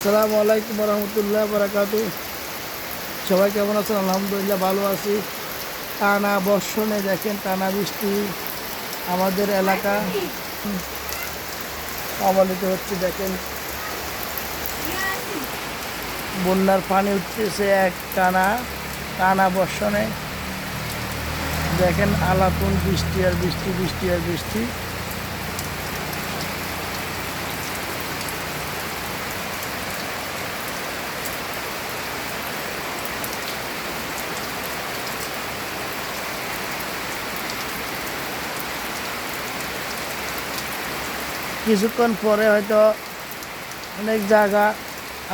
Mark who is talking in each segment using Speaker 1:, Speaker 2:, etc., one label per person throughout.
Speaker 1: আসসালামু আলাইকুম রহমতুল্লাহ বারাকাতু। সবাই কেমন আছেন? আলহামদুলিল্লাহ ভালো আছি। টানা বর্ষণে দেখেন, টানা বৃষ্টি আমাদের এলাকা কবলিত হচ্ছে। দেখেন বন্যার পানি উঠতেছে এক টানা টানা বর্ষণে। দেখেন আলাতুন বৃষ্টি আর বৃষ্টি, বৃষ্টি আর বৃষ্টি। কিছুক্ষণ পরে হয়তো অনেক জায়গা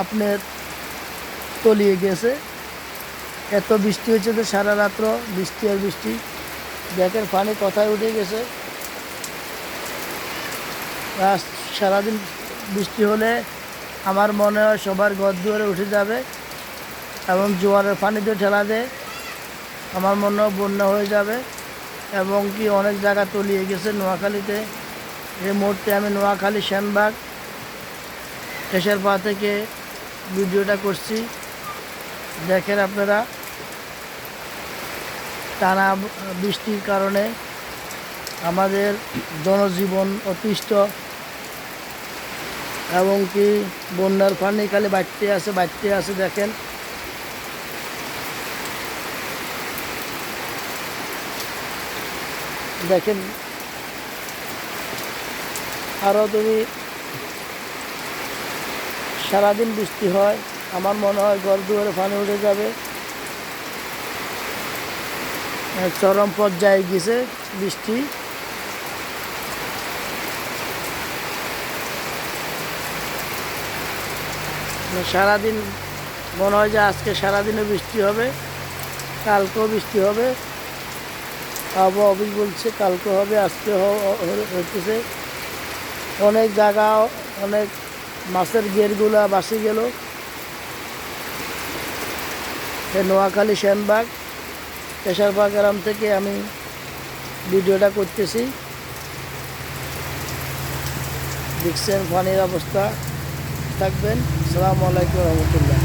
Speaker 1: আপনার তলিয়ে গেছে। এত বৃষ্টি হয়েছে যে সারা রাত্র বৃষ্টি আর বৃষ্টি। দেখেন পানি কোথায় উঠে গেছে। আর সারাদিন বৃষ্টি হলে আমার মনে হয় সবার ঘর দুয়ারে উঠে যাবে এবং জোয়ারের পানি দিয়ে ঠেলা দেয়। আমার মনে হয় বন্যা হয়ে যাবে এবং কি অনেক জায়গা তলিয়ে গেছে নোয়াখালীতে। এই মুহূর্তে আমি নোয়াখালী সেনবাগ কেশারপাড়া থেকে ভিডিওটা করছি। দেখেন আপনারা টানা বৃষ্টির কারণে আমাদের জনজীবন অতিষ্ঠ এবং কি বন্যার পানি খালি বাড়তে আছে। দেখেন দেখেন আরও যদি সারাদিন বৃষ্টি হয় আমার মনে হয় ঘর দুয়ারে পানি উঠে যাবে। চরম পর্যায়ে গেছে বৃষ্টি। সারাদিন মনে হয় যে আজকে সারাদিনও বৃষ্টি হবে, কালকেও বৃষ্টি হবে। আবহাওয়া অফিস বলছে কালকে হবে, আজকে হইতেছে। অনেক জায়গা অনেক মাছের গেরগুলা বাসি গেল। নোয়াখালী সেনবাগ কেশারপাড়া গ্রাম থেকে আমি ভিডিওটা করতেছি। দেখছেন পানির অবস্থা। থাকবেন। আসসালামু আলাইকুম রহমতুল্লাহ।